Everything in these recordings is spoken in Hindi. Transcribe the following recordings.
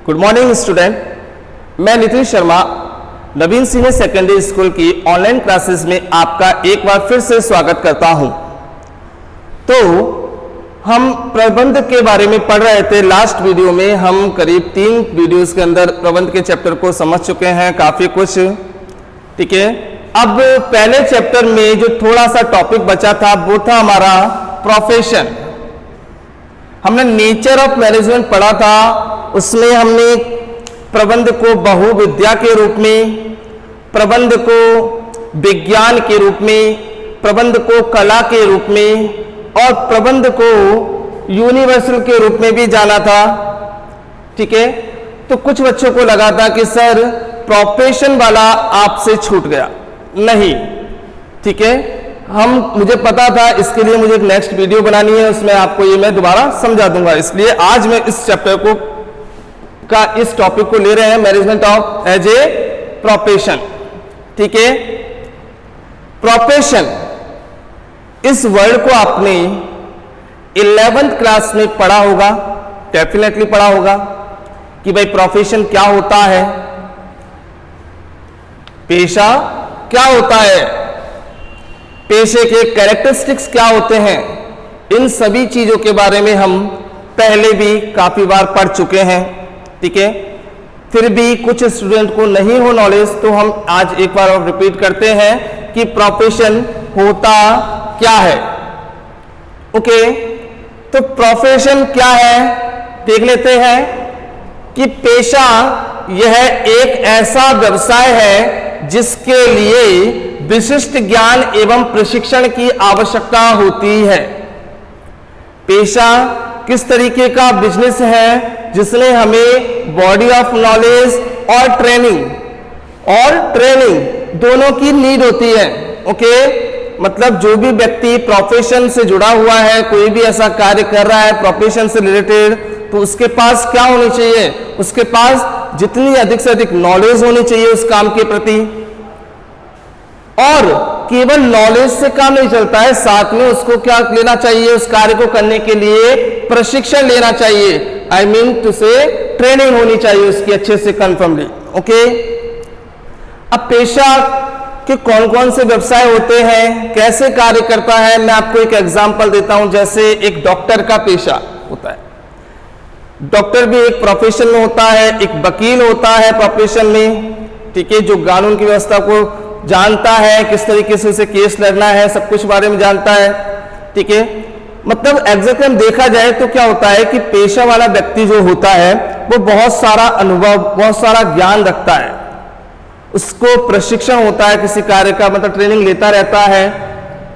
गुड मॉर्निंग स्टूडेंट, मैं नितिन शर्मा नवीन सीनियर सेकेंडरी स्कूल की ऑनलाइन क्लासेस में आपका एक बार फिर से स्वागत करता हूं। तो हम प्रबंध के बारे में पढ़ रहे थे। लास्ट वीडियो में हम करीब 3 वीडियोस के अंदर प्रबंध के चैप्टर को समझ चुके हैं, काफी कुछ। ठीक है, अब पहले चैप्टर में जो थोड़ा सा टॉपिक बचा था वो था हमारा प्रोफेशन। हमने नेचर ऑफ मैनेजमेंट पढ़ा था, उसमें हमने प्रबंध को बहुविद्या के रूप में, प्रबंध को विज्ञान के रूप में, प्रबंध को कला के रूप में और प्रबंध को यूनिवर्सल के रूप में भी जाना था। ठीक है, तो कुछ बच्चों को लगा था कि सर प्रोफेशन वाला आपसे छूट गया। नहीं, ठीक है, मुझे पता था, इसके लिए मुझे एक नेक्स्ट वीडियो बनानी है, उसमें आपको ये मैं दोबारा समझा दूंगा। इसलिए आज मैं इस चैप्टर को इस टॉपिक को ले रहे हैं, management of as a profession. ठीक है, प्रोफेशन इस वर्ड को आपने 11th क्लास में पढ़ा होगा, डेफिनेटली पढ़ा होगा कि भाई प्रोफेशन क्या होता है, पेशा क्या होता है, पेशे के कैरेक्टरिस्टिक्स क्या होते हैं। इन सभी चीजों के बारे में हम पहले भी काफी बार पढ़ चुके हैं। ठीक है, फिर भी कुछ स्टूडेंट को नहीं हो नॉलेज, तो हम आज एक बार और रिपीट करते हैं कि प्रोफेशन होता क्या है। ओके, तो प्रोफेशन क्या है देख लेते हैं कि पेशा यह एक ऐसा व्यवसाय है जिसके लिए विशिष्ट ज्ञान एवं प्रशिक्षण की आवश्यकता होती है। पेशा किस तरीके का बिजनेस है जिसने हमें बॉडी ऑफ नॉलेज और ट्रेनिंग दोनों की नीड होती है। ओके, मतलब जो भी व्यक्ति प्रोफेशन से जुड़ा हुआ है, कोई भी ऐसा कार्य कर रहा है प्रोफेशन से रिलेटेड, तो उसके पास क्या होनी चाहिए, उसके पास जितनी अधिक से अधिक नॉलेज होनी चाहिए उस काम के प्रति। और केवल नॉलेज से काम नहीं चलता है, साथ में उसको क्या लेना चाहिए, उस कार्य को करने के लिए प्रशिक्षण लेना चाहिए। आई मीन टू से ट्रेनिंग होनी चाहिए उसकी अच्छे से कंफर्मली। ओके, अब पेशा के कौन कौन से व्यवसाय होते हैं, कैसे कार्य करता है, मैं आपको एक एग्जांपल देता हूं। जैसे एक डॉक्टर का पेशा होता है, डॉक्टर भी एक प्रोफेशन में होता है, एक वकील होता है प्रोफेशन में। ठीक है, जो कानून की व्यवस्था को जानता है, किस तरीके से उसे केस लड़ना है, सब कुछ बारे में जानता है। ठीक है, मतलब एग्जैक्टली हम देखा जाए तो क्या होता है कि पेशा वाला व्यक्ति जो होता है वो बहुत सारा अनुभव, बहुत सारा ज्ञान रखता है, उसको प्रशिक्षण होता है किसी कार्य का, मतलब ट्रेनिंग लेता रहता है।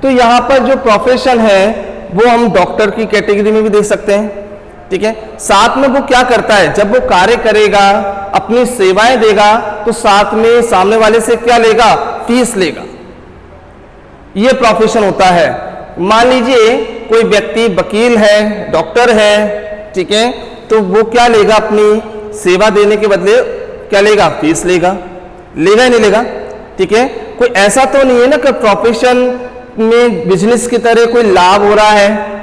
तो यहाँ पर जो प्रोफेशन है वो हम डॉक्टर की कैटेगरी में भी देख सकते हैं। ठीक है, साथ में वो क्या करता है, जब वो कार्य करेगा, अपनी सेवाएं देगा, तो साथ में सामने वाले से क्या लेगा, फीस लेगा। ये प्रोफेशन होता है। मान लीजिए कोई व्यक्ति वकील है, डॉक्टर है, ठीक है, तो वो क्या लेगा, अपनी सेवा देने के बदले क्या लेगा, फीस लेगा या नहीं लेगा। ठीक है, कोई ऐसा तो नहीं है ना कि प्रोफेशन में बिजनेस की तरह कोई लाभ हो रहा है,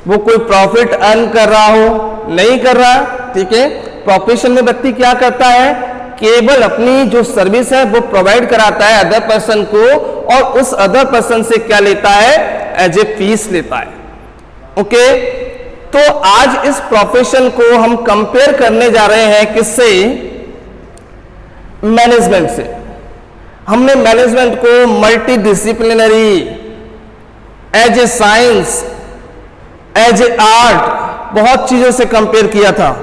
वो कोई प्रॉफिट अर्न कर रहा हो, नहीं कर रहा। ठीक है, प्रोफेशन में व्यक्ति क्या करता है, केवल अपनी जो सर्विस है वो प्रोवाइड कराता है अदर पर्सन को, और उस अदर पर्सन से क्या लेता है, एज ए फीस लेता है। ओके, तो आज इस प्रोफेशन को हम कंपेयर करने जा रहे हैं किससे, मैनेजमेंट से। हमने मैनेजमेंट को multidisciplinary, as a science, as a art, बहुत चीजों से कंपेयर किया था।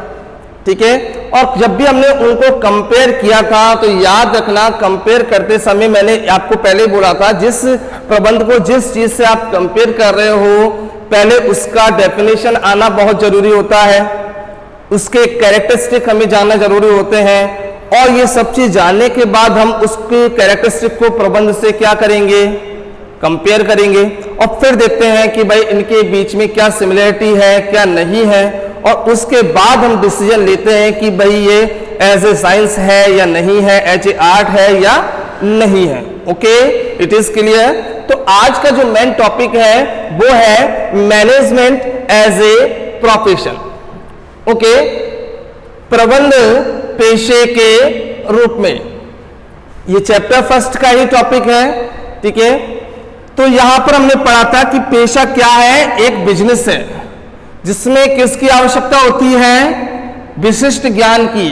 ठीक है, और जब भी हमने उनको कंपेयर किया था तो याद रखना, कंपेयर करते समय मैंने आपको पहले बोला था, जिस प्रबंध को जिस चीज से आप कंपेयर कर रहे हो, पहले उसका डेफिनेशन आना बहुत जरूरी होता है, उसके कैरेक्टरिस्टिक हमें जानना जरूरी होते हैं, और ये सब चीज जानने के बाद हम उसके कैरेक्टरिस्टिक को प्रबंध से क्या करेंगे, कंपेयर करेंगे, और फिर देखते हैं कि भाई इनके बीच में क्या सिमिलरिटी है, क्या नहीं है, और उसके बाद हम डिसीजन लेते हैं कि भाई ये एज ए साइंस है या नहीं है, एज ए आर्ट है या नहीं है। Okay, it is clear. तो आज का जो मेन टॉपिक है वो है management as a profession. Okay, प्रबंध पेशे के रूप में। ये चैप्टर फर्स्ट का ही टॉपिक है, ठीक है। तो यहां पर हमने पढ़ा था कि पेशा क्या है, एक बिजनेस है जिसमें किसकी आवश्यकता होती है, विशिष्ट ज्ञान की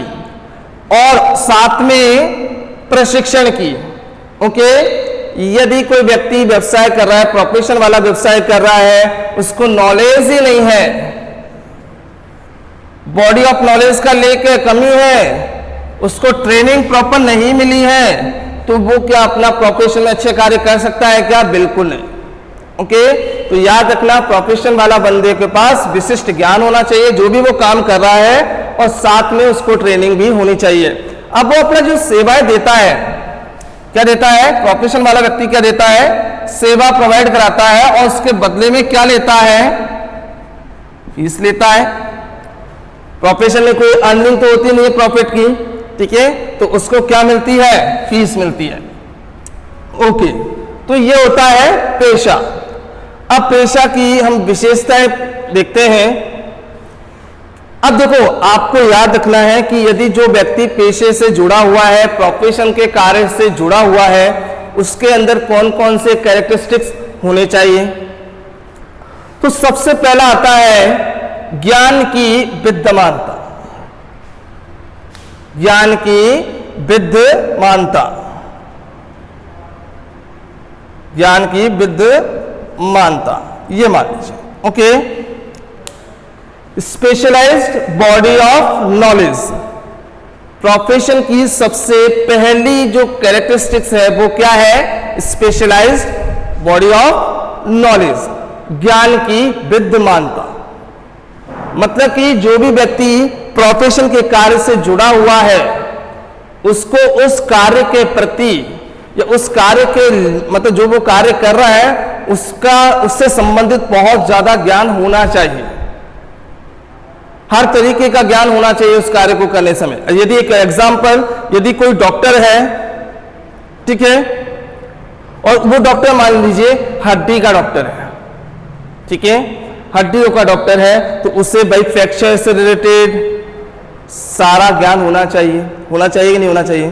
और साथ में प्रशिक्षण की। ओके, यदि कोई व्यक्ति व्यवसाय कर रहा है, प्रोफेशन वाला व्यवसाय कर रहा है, उसको नॉलेज ही नहीं है, बॉडी ऑफ नॉलेज का लेके कमी है, उसको ट्रेनिंग प्रॉपर नहीं मिली है, तो वो क्या अपना प्रोफेशन में अच्छे कार्य कर सकता है क्या? बिल्कुल नहीं। ओके, तो याद रखना, प्रोफेशन वाला बंदे के पास विशिष्ट ज्ञान होना चाहिए जो भी वो काम कर रहा है, और साथ में उसको ट्रेनिंग भी होनी चाहिए। अब वो अपना जो सेवाएं देता है, क्या देता है? प्रोफेशन वाला व्यक्ति क्या देता है? सेवा प्रोवाइड कराता है, और उसके बदले में क्या लेता है? फीस लेता है। प्रोफेशन में कोई अर्निंग तो होती नहीं है प्रॉफिट की, ठीक है, तो उसको क्या मिलती है? फीस मिलती है। ओके, तो ये होता है पेशा। अब पेशा की हम विशेषताएं देखते हैं। अब देखो, आपको याद रखना है कि यदि जो व्यक्ति पेशे से जुड़ा हुआ है, प्रोफेशन के कार्य से जुड़ा हुआ है, उसके अंदर कौन कौन से कैरेक्टरिस्टिक्स होने चाहिए। तो सबसे पहला आता है ज्ञान की विद्यमानता। ज्ञान की विद्यमानता, ज्ञान की विद्यमानता, ये मान लीजिए। Okay, specialised body of knowledge. Profession की सबसे पहली जो कैरेक्टरिस्टिक्स है वो क्या है? स्पेशलाइज्ड बॉडी ऑफ नॉलेज, ज्ञान की विद्यमानता। मतलब कि जो भी व्यक्ति प्रोफेशन के कार्य से जुड़ा हुआ है, उसको उस कार्य के प्रति या उस कार्य के मतलब जो वो कार्य कर रहा है उससे संबंधित बहुत ज्यादा ज्ञान होना चाहिए। हर तरीके का ज्ञान होना चाहिए उस कार्य को करने समय। यदि एक एग्जांपल, यदि कोई डॉक्टर है, ठीक है, और वो डॉक्टर मान लीजिए हड्डी का डॉक्टर है, ठीक है, हड्डियों का डॉक्टर है, तो उसे भाई फ्रैक्चर से रिलेटेड सारा ज्ञान होना चाहिए। होना चाहिए कि नहीं होना चाहिए?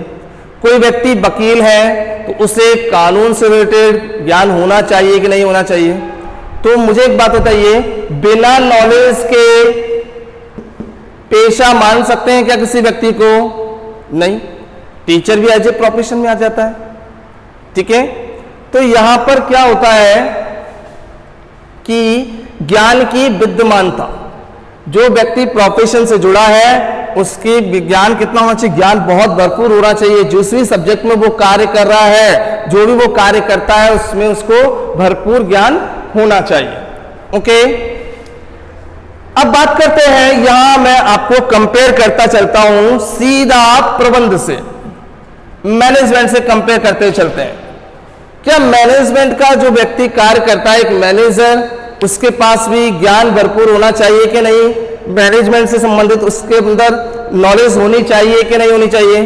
कोई व्यक्ति वकील है तो उसे कानून से रिलेटेड ज्ञान होना चाहिए कि नहीं होना चाहिए? तो मुझे एक बात बताइए, बिना नॉलेज के पेशा मान सकते हैं क्या किसी व्यक्ति को? नहीं। टीचर भी एज ए प्रोफेशन में आ जाता है, ठीक है। तो यहां पर क्या होता है कि ज्ञान की विद्यमानता, जो व्यक्ति प्रोफेशन से जुड़ा है उसकी ज्ञान कितना होना चाहिए? ज्ञान बहुत भरपूर होना चाहिए। जिस भी सब्जेक्ट में वो कार्य कर रहा है, जो भी वो कार्य करता है, उसमें उसको भरपूर ज्ञान होना चाहिए। ओके, अब बात करते हैं, यहां मैं आपको कंपेयर करता चलता हूं सीधा प्रबंध से, मैनेजमेंट से कंपेयर करते चलते हैं। क्या मैनेजमेंट का जो व्यक्ति कार्य करता है, एक मैनेजर, उसके पास भी ज्ञान भरपूर होना चाहिए कि नहीं? मैनेजमेंट से संबंधित उसके अंदर नॉलेज होनी चाहिए कि नहीं होनी चाहिए?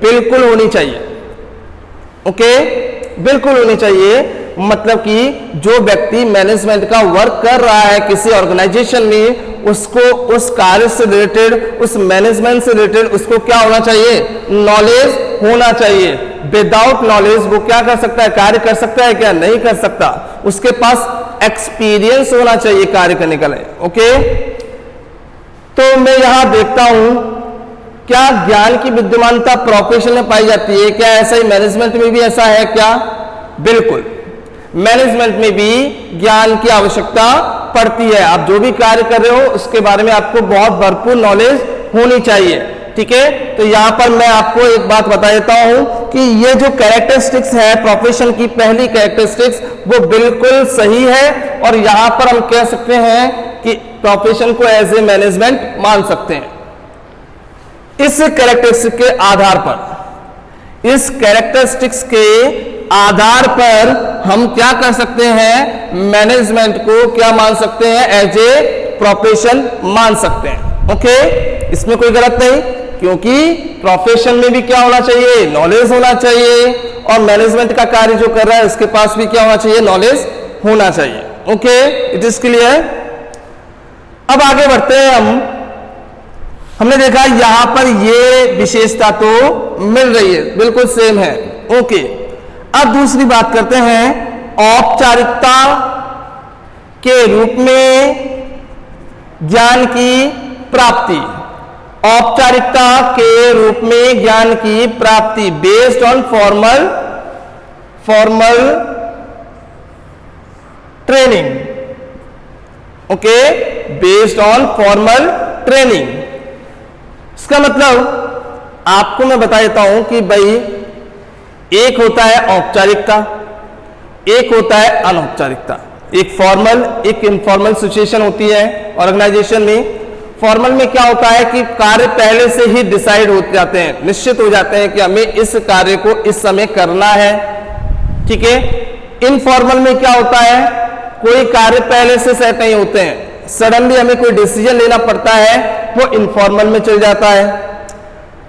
बिल्कुल होनी चाहिए। ओके, बिल्कुल होनी चाहिए। मतलब कि जो व्यक्ति मैनेजमेंट का वर्क कर रहा है किसी ऑर्गेनाइजेशन में, उसको उस कार्य से रिलेटेड, उस मैनेजमेंट से रिलेटेड उसको क्या होना चाहिए? नॉलेज होना चाहिए। विदाउट नॉलेज वो क्या कर सकता है? कार्य कर सकता है क्या? नहीं कर सकता। उसके पास एक्सपीरियंस होना चाहिए कार्य करने का। ओके, तो मैं यहां देखता हूं, क्या ज्ञान की विद्यमानता प्रोफेशन में पाई जाती है? क्या ऐसा ही मैनेजमेंट में भी ऐसा है क्या? बिल्कुल, मैनेजमेंट में भी ज्ञान की आवश्यकता पड़ती है। आप जो भी कार्य कर रहे हो उसके बारे में आपको बहुत भरपूर नॉलेज होनी चाहिए, ठीक है। तो यहां पर मैं आपको एक बात बता देता हूं कि ये जो कैरेक्टरिस्टिक्स है प्रोफेशन की, पहली कैरेक्टरिस्टिक्स, वो बिल्कुल सही है, और यहां पर हम कह सकते हैं कि प्रोफेशन को एज ए मैनेजमेंट मान सकते हैं। इस कैरेक्टरिस्टिक्स के आधार पर, इस कैरेक्टरिस्टिक्स के आधार पर हम क्या कर सकते हैं? मैनेजमेंट को क्या मान सकते हैं? एज ए प्रोफेशन मान सकते हैं। ओके, इसमें कोई गलत नहीं, क्योंकि प्रोफेशन में भी क्या होना चाहिए? नॉलेज होना चाहिए, और मैनेजमेंट का कार्य जो कर रहा है उसके पास भी क्या होना चाहिए? नॉलेज होना चाहिए। Okay, it is clear. अब आगे बढ़ते हैं हम हमने देखा यहां पर ये विशेषता तो मिल रही है, बिल्कुल सेम है। ओके, अब दूसरी बात करते हैं, औपचारिकता के रूप में ज्ञान की प्राप्ति। औपचारिकता के रूप में ज्ञान की प्राप्ति based on formal training. Okay, based on formal training. इसका मतलब आपको मैं बता देता हूं कि भाई एक होता है औपचारिकता, एक होता है अनौपचारिकता। एक फॉर्मल, एक इनफॉर्मल सिचुएशन होती है ऑर्गेनाइजेशन में। फॉर्मल में क्या होता है कि कार्य पहले से ही डिसाइड हो जाते हैं, निश्चित हो जाते हैं कि हमें इस कार्य को इस समय करना है, ठीक है। इनफॉर्मल में क्या होता है, कोई कार्य पहले से सेट नहीं होते हैं, सडनली हमें कोई डिसीजन लेना पड़ता है, वो इनफॉर्मल में चल जाता है।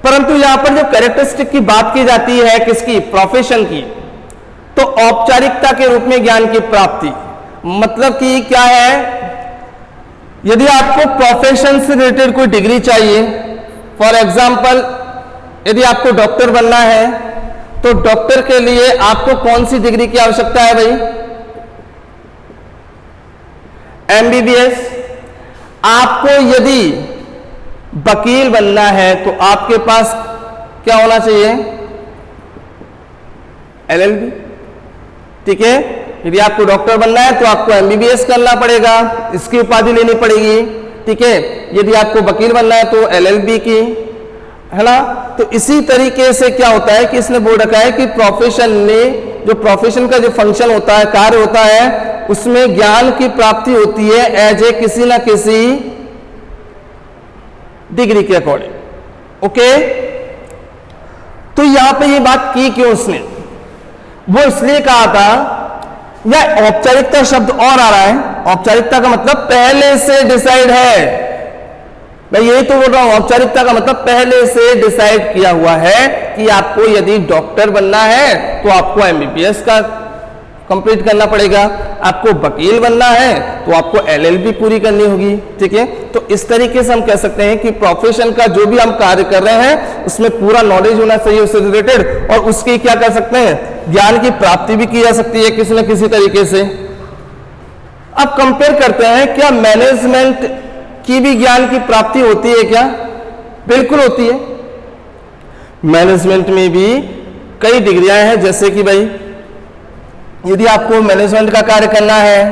परंतु यहां पर जो कैरेक्टरिस्टिक की बात की जाती है, किसकी, प्रोफेशन की, तो औपचारिकता के रूप में ज्ञान की प्राप्ति मतलब कि क्या है, यदि आपको प्रोफेशन से रिलेटेड कोई डिग्री चाहिए, फॉर एग्जाम्पल यदि आपको डॉक्टर बनना है, तो डॉक्टर के लिए आपको कौन सी डिग्री की आवश्यकता है भाई, एमबीबीएस। आपको यदि वकील बनना है तो आपके पास क्या होना चाहिए, एलएलबी, ठीक है। यदि आपको डॉक्टर बनना है तो आपको एमबीबीएस करना पड़ेगा, इसकी उपाधि लेनी पड़ेगी, ठीक है। यदि आपको वकील बनना है तो एलएलबी की, है ना। तो इसी तरीके से क्या होता है कि इसने बोल रखा है कि प्रोफेशन में, जो प्रोफेशन का जो फंक्शन होता है, कार्य होता है, उसमें ज्ञान की प्राप्ति होती है एज ए किसी ना किसी डिग्री के अकॉर्डिंग। ओके, तो यहां पे ये बात की क्यों उसने, वो इसलिए कहा था, या औपचारिकता शब्द और आ रहा है, औपचारिकता का मतलब पहले से डिसाइड है, मैं यही तो बोल रहा हूं, औपचारिकता का मतलब पहले से डिसाइड किया हुआ है कि आपको यदि डॉक्टर बनना है तो आपको एमबीबीएस का कंप्लीट करना पड़ेगा, आपको वकील बनना है तो आपको एलएलबी पूरी करनी होगी, ठीक है। तो इस तरीके से हम कह सकते हैं कि प्रोफेशन का जो भी हम कार्य कर रहे हैं उसमें पूरा नॉलेज होना चाहिए उससे रिलेटेड, और उसकी क्या कर सकते हैं, ज्ञान की प्राप्ति भी की जा सकती है किसी न किसी तरीके से। अब कंपेयर करते हैं, क्या मैनेजमेंट की भी ज्ञान की प्राप्ति होती है क्या, बिल्कुल होती है। मैनेजमेंट में भी कई डिग्रियां हैं, जैसे कि भाई यदि आपको मैनेजमेंट का कार्य करना है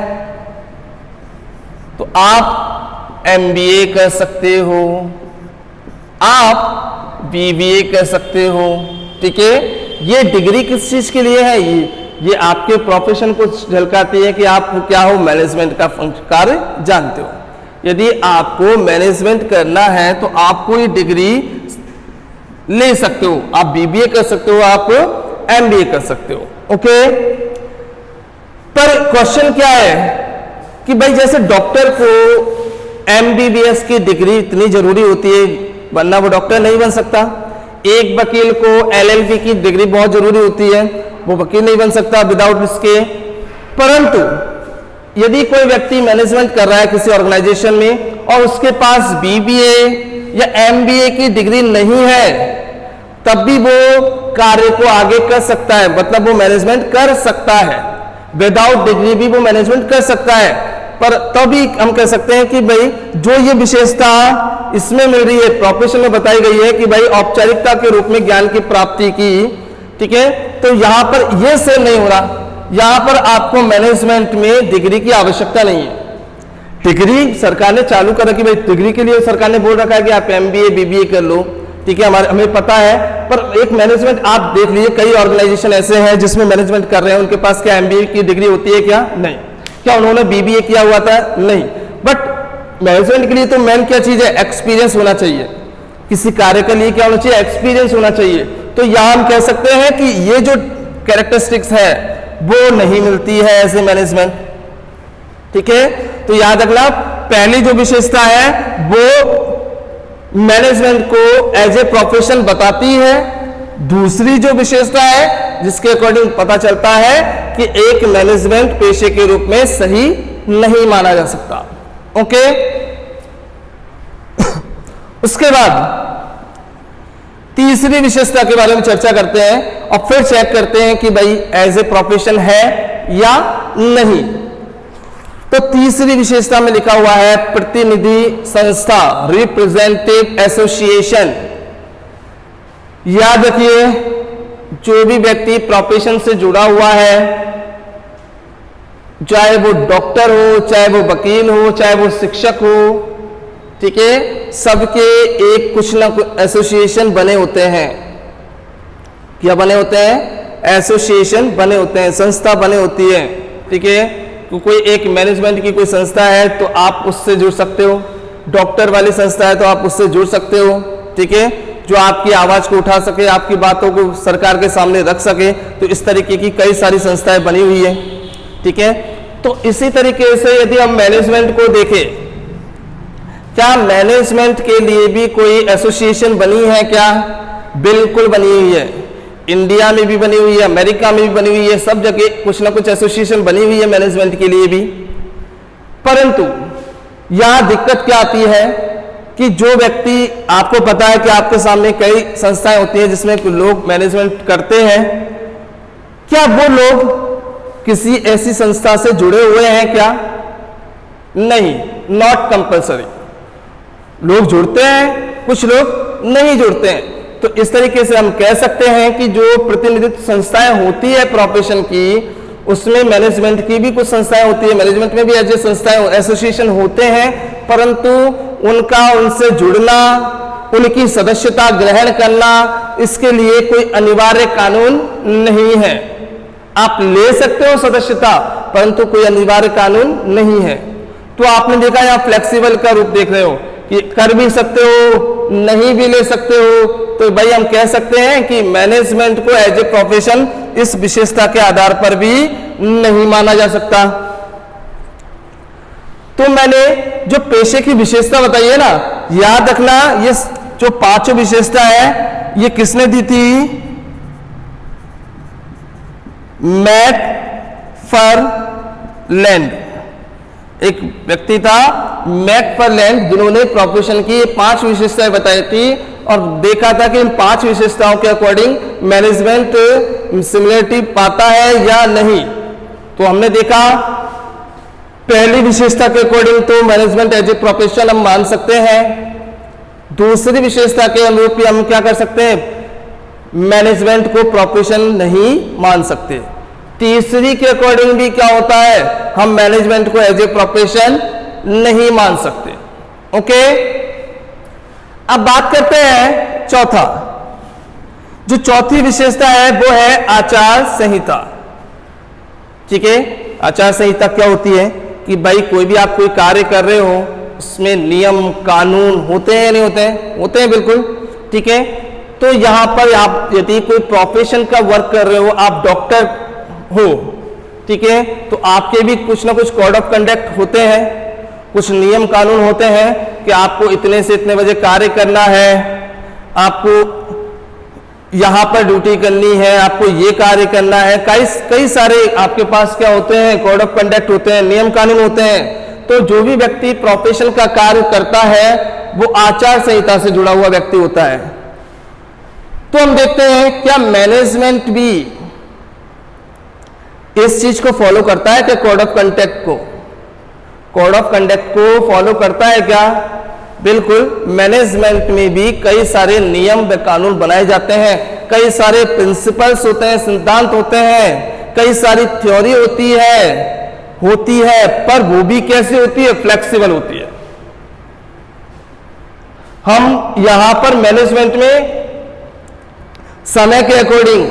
तो आप एमबीए कर सकते हो, आप बीबीए कर सकते हो, ठीक है। ये डिग्री किस चीज के लिए है, ये आपके प्रोफेशन को झलकाती है कि आप क्या हो, मैनेजमेंट का कार्य जानते हो। यदि आपको मैनेजमेंट करना है तो आपको ये डिग्री ले सकते हो, आप बीबीए कर सकते हो, आप एमबीए कर सकते हो, ओके। पर क्वेश्चन क्या है कि भाई जैसे डॉक्टर को एमबीबीएस की डिग्री इतनी जरूरी होती है, वरना वो डॉक्टर नहीं बन सकता। एक वकील को एलएलबी की डिग्री बहुत जरूरी होती है, वो वकील नहीं बन सकता विदाउट इसके। परंतु यदि कोई व्यक्ति मैनेजमेंट कर रहा है किसी ऑर्गेनाइजेशन में और उसके पास बीबीए या एमबीए की डिग्री नहीं है, तब भी वो कार्य को आगे कर सकता है, मतलब वो मैनेजमेंट कर सकता है, विदाउट डिग्री भी वो मैनेजमेंट कर सकता है। पर तभी हम कह सकते हैं कि भाई जो ये विशेषता इसमें मिल रही है, प्रोफेशन में बताई गई है कि भाई औपचारिकता के रूप में ज्ञान की प्राप्ति की, ठीक है। तो यहां पर ये सेम नहीं हो रहा, यहां पर आपको मैनेजमेंट में डिग्री की आवश्यकता नहीं है। डिग्री सरकार ने चालू कर रखी, भाई डिग्री के लिए सरकार ने बोल रखा है कि आप एमबीए बीबीए कर लो, ठीक है, हमें पता है। पर एक मैनेजमेंट आप देख लीजिए, कई ऑर्गेनाइजेशन ऐसे हैं जिसमें मैनेजमेंट कर रहे हैं, उनके पास क्या एमबीए की डिग्री होती है क्या, नहीं। क्या उन्होंने बीबीए किया हुआ था, नहीं। बट मैनेजमेंट के लिए तो मेन क्या चीज है, एक्सपीरियंस होना चाहिए। किसी कार्य के लिए क्या होना चाहिए, एक्सपीरियंस होना चाहिए। तो यहां हम कह सकते हैं कि ये जो कैरेक्टरिस्टिक्स है वो नहीं मिलती है ऐसे मैनेजमेंट, ठीक है। तो याद रखना, पहली जो विशेषता है वो मैनेजमेंट को एज ए प्रोफेशन बताती है। दूसरी जो विशेषता है जिसके अकॉर्डिंग पता चलता है कि एक मैनेजमेंट पेशे के रूप में सही नहीं माना जा सकता, ओके। उसके बाद तीसरी विशेषता के बारे में चर्चा करते हैं और फिर चेक करते हैं कि भाई एज ए प्रोफेशन है या नहीं। तो तीसरी विशेषता में लिखा हुआ है प्रतिनिधि संस्था, रिप्रेजेंटेटिव एसोसिएशन। याद रखिए, जो भी व्यक्ति प्रोफेशन से जुड़ा हुआ है, चाहे वो डॉक्टर हो, चाहे वो वकील हो, चाहे वो शिक्षक हो, ठीक है, सबके एक कुछ ना कुछ एसोसिएशन बने होते हैं। क्या बने होते हैं? एसोसिएशन बने होते हैं, संस्था बने होती है, ठीक है। तो कोई एक मैनेजमेंट की कोई संस्था है तो आप उससे जुड़ सकते हो, डॉक्टर वाली संस्था है तो आप उससे जुड़ सकते हो, ठीक है, जो आपकी आवाज को उठा सके, आपकी बातों को सरकार के सामने रख सके। तो इस तरीके की कई सारी संस्थाएं बनी हुई है, ठीक है। तो इसी तरीके से यदि हम मैनेजमेंट को देखें, क्या मैनेजमेंट के लिए भी कोई एसोसिएशन बनी है क्या? बिल्कुल बनी हुई है। इंडिया में भी बनी हुई है, अमेरिका में भी बनी हुई है, सब जगह कुछ ना कुछ एसोसिएशन बनी हुई है मैनेजमेंट के लिए भी। परंतु यहां दिक्कत क्या आती है कि जो व्यक्ति, आपको पता है कि आपके सामने कई संस्थाएं होती हैं जिसमें लोग मैनेजमेंट करते हैं, क्या वो लोग किसी ऐसी संस्था से जुड़े हुए हैं क्या? नहीं, नॉट कंपल्सरी। लोग जुड़ते हैं, कुछ लोग नहीं जुड़ते हैं। तो इस तरीके से हम कह सकते हैं कि जो प्रतिनिधित्व संस्थाएं होती है प्रोफेशन की, उसमें मैनेजमेंट की भी कुछ संस्थाएं होती है, मैनेजमेंट में भी ऐसे संस्थाएं, एसोसिएशन होते हैं, परंतु उनका उनसे जुड़ना, उनकी सदस्यता ग्रहण करना, इसके लिए कोई अनिवार्य कानून नहीं है। आप ले सकते हो सदस्यता, परंतु कोई अनिवार्य कानून नहीं है। तो आपने देखा यहाँ फ्लेक्सिबल का रूप देख रहे हो कि कर भी सकते हो, नहीं भी ले सकते हो। तो भाई हम कह सकते हैं कि मैनेजमेंट को एज ए प्रोफेशन इस विशेषता के आधार पर भी नहीं माना जा सकता। तो मैंने जो पेशे की विशेषता बताई है ना, याद रखना, ये जो पांचों विशेषता है ये किसने दी थी? मैकफार्लैंड, एक व्यक्ति था मैकफार्लैंड, जिन्होंने प्रोफेशन की ये 5 विशेषताएं बताई थी और देखा था कि इन 5 विशेषताओं के अकॉर्डिंग मैनेजमेंट सिमिलरिटी पाता है या नहीं। तो हमने देखा पहली विशेषता के अकॉर्डिंग तो मैनेजमेंट एज ए प्रोफेशन हम मान सकते हैं। दूसरी विशेषता के अनुरूप हम क्या कर सकते हैं? मैनेजमेंट को प्रोफेशन नहीं मान सकते। तीसरी के अकॉर्डिंग भी क्या होता है? हम मैनेजमेंट को एज ए प्रोफेशन नहीं मान सकते। ओके, अब बात करते हैं चौथा। जो चौथी विशेषता है वो है आचार संहिता। ठीक है, आचार संहिता क्या होती है कि भाई कोई भी आप कोई कार्य कर रहे हो, उसमें नियम कानून होते हैं या नहीं होते हैं? होते हैं, बिल्कुल। ठीक है, तो यहां पर आप यदि कोई प्रोफेशन का वर्क कर रहे हो, आप डॉक्टर हो, ठीक है, तो आपके भी कुछ ना कुछ कोड ऑफ कंडक्ट होते हैं, कुछ नियम कानून होते हैं कि आपको इतने से इतने बजे कार्य करना है, आपको यहां पर ड्यूटी करनी है, आपको ये कार्य करना है। कई सारे आपके पास क्या होते हैं? कोड ऑफ कंडक्ट होते हैं, नियम कानून होते हैं। तो जो भी व्यक्ति प्रोफेशन का कार्य करता है वो आचार संहिता से जुड़ा हुआ व्यक्ति होता है। तो हम देखते हैं क्या मैनेजमेंट भी इस चीज को फॉलो करता है कि कोड ऑफ कंडक्ट को, कोड ऑफ कंडक्ट को फॉलो करता है क्या? बिल्कुल। मैनेजमेंट में भी कई सारे नियम व कानून बनाए जाते हैं, कई सारे प्रिंसिपल्स होते हैं, सिद्धांत होते हैं, कई सारी थ्योरी होती है, पर वो भी कैसे होती है? फ्लेक्सिबल होती है। हम यहां पर मैनेजमेंट में समय के अकॉर्डिंग,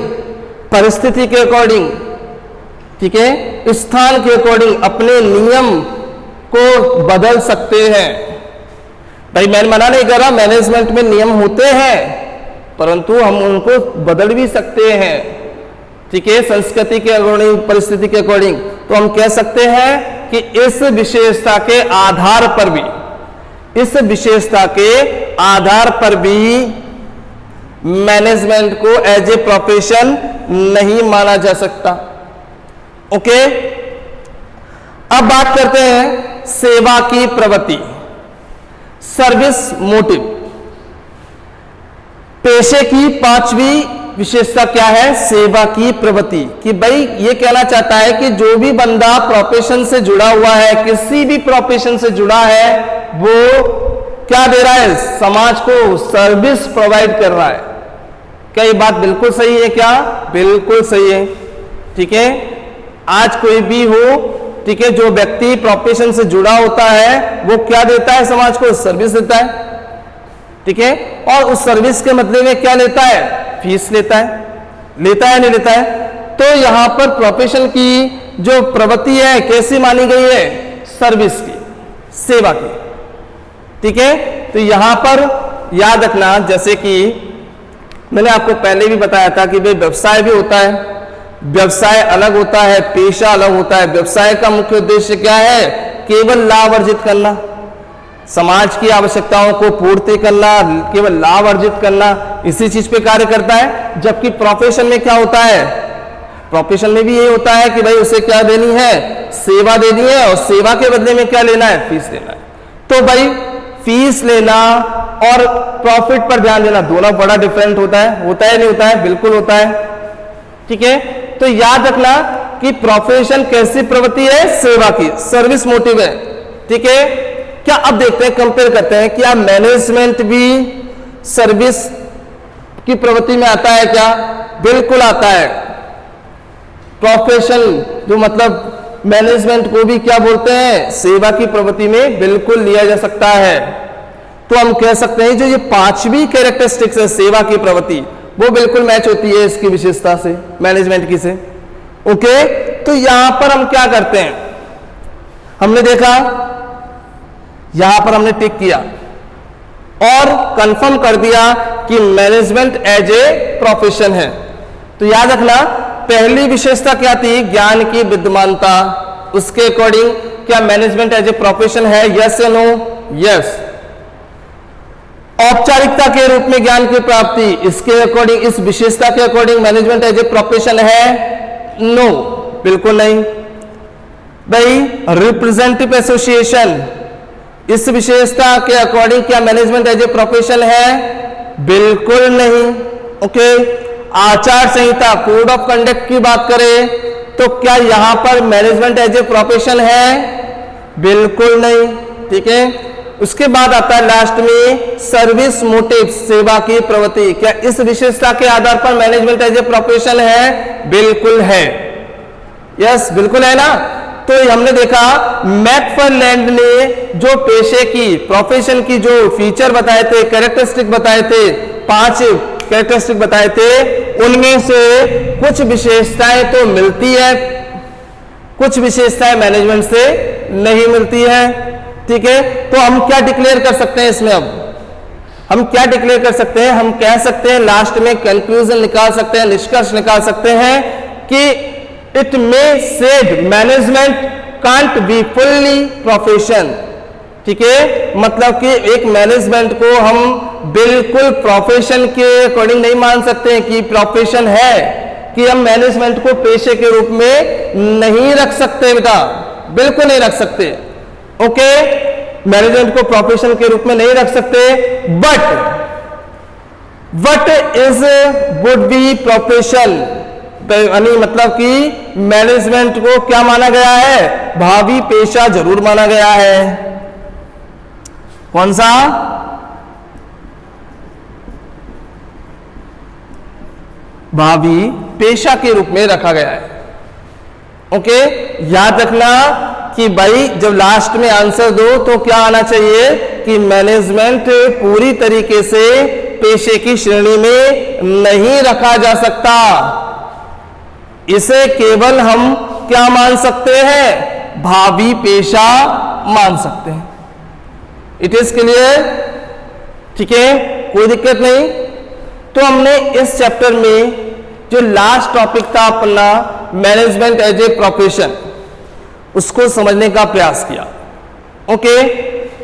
परिस्थिति के अकॉर्डिंग, ठीक है, स्थान के अकॉर्डिंग अपने नियम को बदल सकते हैं। भाई मैं मना नहीं कर रहा, मैनेजमेंट में नियम होते हैं, परंतु हम उनको बदल भी सकते हैं। ठीक है, संस्कृति के अकॉर्डिंग, परिस्थिति के अकॉर्डिंग। तो हम कह सकते हैं कि इस विशेषता के आधार पर भी, इस विशेषता के आधार पर भी मैनेजमेंट को एज ए प्रोफेशन नहीं माना जा सकता। ओके, अब बात करते हैं सेवा की प्रवृत्ति, सर्विस मोटिव। पेशे की पांचवी विशेषता क्या है? सेवा की प्रवृत्ति। कि भाई ये कहना चाहता है कि जो भी बंदा प्रोफेशन से जुड़ा हुआ है, किसी भी प्रोफेशन से जुड़ा है, वो क्या दे रहा है? समाज को सर्विस प्रोवाइड कर रहा है। क्या ये बात बिल्कुल सही है? क्या बिल्कुल सही है? ठीक है, आज कोई भी हो, ठीक है, जो व्यक्ति प्रोफेशन से जुड़ा होता है वो क्या देता है? समाज को सर्विस देता है। ठीक है, और उस सर्विस के बदले में क्या लेता है? फीस लेता है। लेता है नहीं लेता है? तो यहां पर प्रोफेशन की जो प्रवृत्ति है कैसी मानी गई है? सर्विस की, सेवा की। ठीक है, तो यहां पर याद रखना, जैसे कि मैंने आपको पहले भी बताया था कि भाई व्यवसाय भी होता है, व्यवसाय अलग होता है, पेशा अलग होता है। व्यवसाय का मुख्य उद्देश्य क्या है? केवल लाभ अर्जित करना, समाज की आवश्यकताओं को पूर्ति करना, केवल लाभ अर्जित करना, इसी चीज पे कार्य करता है। जबकि प्रोफेशन में क्या होता है? प्रोफेशन में भी ये होता है कि भाई उसे क्या देनी है? सेवा देनी है, और सेवा के बदले में क्या लेना है? फीस लेना है। तो भाई फीस लेना और प्रॉफिट पर ध्यान देना, दोनों बड़ा डिफरेंट होता है। होता है नहीं होता है? बिल्कुल होता है। ठीक है, तो याद रखना कि प्रोफेशन कैसी प्रवृत्ति है? सेवा की, सर्विस मोटिव है। ठीक है, क्या अब देखते हैं, कंपेयर करते हैं, क्या मैनेजमेंट भी सर्विस की प्रवृत्ति में आता है? क्या बिल्कुल आता है। प्रोफेशन जो मतलब मैनेजमेंट को भी क्या बोलते हैं? सेवा की प्रवृत्ति में बिल्कुल लिया जा सकता है। तो हम कह सकते हैं जो ये पांचवी कैरेक्टरिस्टिक्स है सेवा की प्रवृत्ति, वो बिल्कुल मैच होती है इसकी विशेषता से, मैनेजमेंट की से। ओके, तो यहां पर हम क्या करते हैं? हमने देखा, यहां पर हमने टिक किया और कंफर्म कर दिया कि मैनेजमेंट एज ए प्रोफेशन है। तो याद रखना, पहली विशेषता क्या थी? ज्ञान की विद्यमानता। उसके अकॉर्डिंग क्या मैनेजमेंट एज ए प्रोफेशन है? यस या नो? यस। औपचारिकता के रूप में ज्ञान की प्राप्ति, इसके अकॉर्डिंग, इस विशेषता के according management as a profession है? नो, बिल्कुल नहीं। भाई रिप्रेजेंटेटिव एसोसिएशन, इस विशेषता के अकॉर्डिंग क्या मैनेजमेंट एज ए प्रोफेशन है? बिल्कुल नहीं। ओके, आचार संहिता, कोड ऑफ कंडक्ट की बात करें तो क्या यहां पर मैनेजमेंट एज ए प्रोफेशन है? बिल्कुल नहीं। ठीक है, उसके बाद आता है लास्ट में सर्विस मोटिव, सेवा की प्रवृत्ति। क्या इस विशेषता के आधार पर मैनेजमेंट एज ए प्रोफेशन है? बिल्कुल है। यस, बिल्कुल है ना। तो हमने देखा मैकफरलैंड ने जो पेशे की, प्रोफेशन की जो फीचर बताए थे, कैरेक्टरिस्टिक बताए थे, 5 कैरेक्टरिस्टिक बताए थे, उनमें से कुछ विशेषताएं तो मिलती है, कुछ विशेषताएं मैनेजमेंट से नहीं मिलती है। ठीक है, तो हम क्या डिक्लेयर कर सकते हैं इसमें? अब हम क्या डिक्लेयर कर सकते हैं? हम कह सकते हैं, लास्ट में कंक्लूजन निकाल सकते हैं, निष्कर्ष निकाल सकते हैं कि it may said management can't be fully profession. ठीक है, मतलब कि एक मैनेजमेंट को हम बिल्कुल प्रोफेशन के अकॉर्डिंग नहीं मान सकते कि प्रोफेशन है, कि हम मैनेजमेंट को पेशे के रूप में नहीं रख सकते बेटा, बिल्कुल नहीं रख सकते। ओके, मैनेजमेंट को प्रोफेशन के रूप में नहीं रख सकते। But what is would be profession, यानी मतलब कि मैनेजमेंट को क्या माना गया है? भावी पेशा जरूर माना गया है। कौन सा? भावी पेशा के रूप में रखा गया है। ओके, याद रखना कि भाई जब लास्ट में आंसर दो तो क्या आना चाहिए कि मैनेजमेंट पूरी तरीके से पेशे की श्रेणी में नहीं रखा जा सकता, इसे केवल हम क्या मान सकते हैं? भावी पेशा मान सकते हैं। It is clear? ठीक है, कोई दिक्कत नहीं। तो हमने इस चैप्टर में जो लास्ट टॉपिक था अपना मैनेजमेंट एज ए प्रोफेशन, उसको समझने का प्रयास किया। ओके,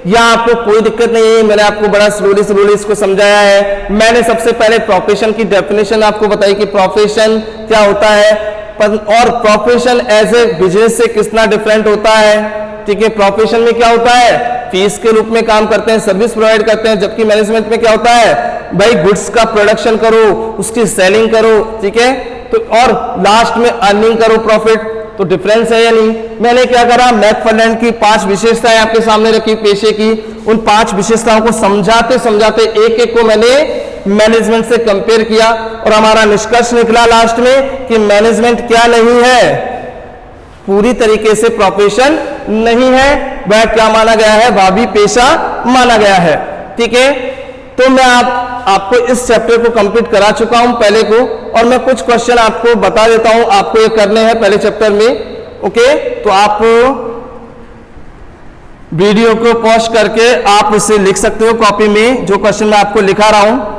यहां आपको कोई दिक्कत नहीं है, मैंने आपको बड़ा स्लोली इसको समझाया है। मैंने सबसे पहले प्रोफेशन की डेफिनेशन आपको बताई कि प्रोफेशन क्या होता है और प्रोफेशन एज ए बिजनेस से कितना डिफरेंट होता है। ठीक है, प्रोफेशन में क्या होता है? फीस के रूप में काम करते हैं, सर्विस प्रोवाइड करते हैं, जबकि मैनेजमेंट में क्या होता है? भाई गुड्स का प्रोडक्शन करो, उसकी सेलिंग करो, ठीक है, तो और लास्ट में अर्निंग करो, प्रॉफिट, तो डिफरेंस है या नहीं। मैंने क्या करा, मैकफर्लैंड की 5 विशेषताएं आपके सामने रखी पेशे की, उन 5 विशेषताओं को समझाते समझाते एक एक को मैंने मैनेजमेंट से कंपेयर किया और हमारा निष्कर्ष निकला लास्ट में कि मैनेजमेंट क्या नहीं है, पूरी तरीके से प्रोफेशन नहीं है, वह क्या माना गया है, भावी पेशा माना गया है। ठीक है, तो मैं आपको इस चैप्टर को कंप्लीट करा चुका हूं पहले को, और मैं कुछ क्वेश्चन आपको बता देता हूं, आपको ये करने हैं पहले चैप्टर में। ओके, तो आप वीडियो को पॉज करके आप उसे लिख सकते हो कॉपी में, जो क्वेश्चन मैं आपको लिखा रहा हूं।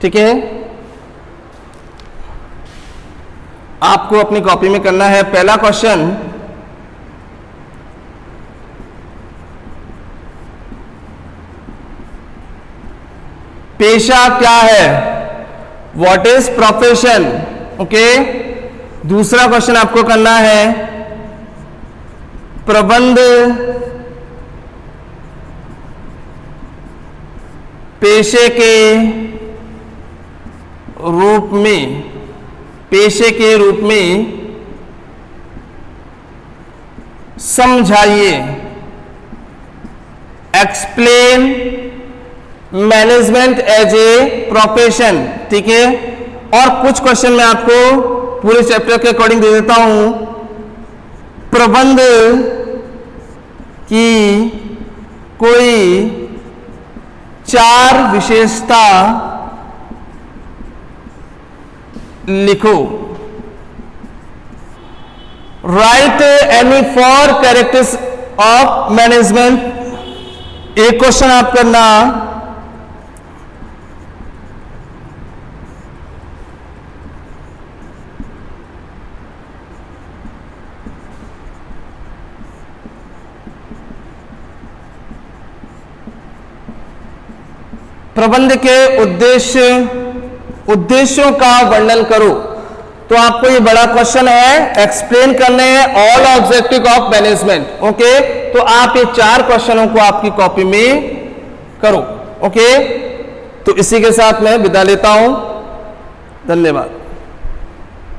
ठीक है, आपको अपनी कॉपी में करना है। पहला क्वेश्चन, पेशा क्या है, व्हाट इज प्रोफेशन। ओके, दूसरा क्वेश्चन आपको करना है, प्रबंध पेशे के रूप में, पेशे के रूप में समझाइए, explain management as a profession. ठीक है, और कुछ क्वेश्चन मैं आपको पूरे चैप्टर के अकॉर्डिंग दे देता हूं। प्रबंध की कोई 4 विशेषता लिखो, right any 4 characters of management. एक क्वेश्चन आप करना, प्रबंध के उद्देश्यों का वर्णन करो। तो आपको ये बड़ा क्वेश्चन है, एक्सप्लेन करने हैं all objective of management. Okay, तो आप ये 4 क्वेश्चनों को आपकी कॉपी में करो। ओके, तो इसी के साथ मैं विदा लेता हूं, धन्यवाद।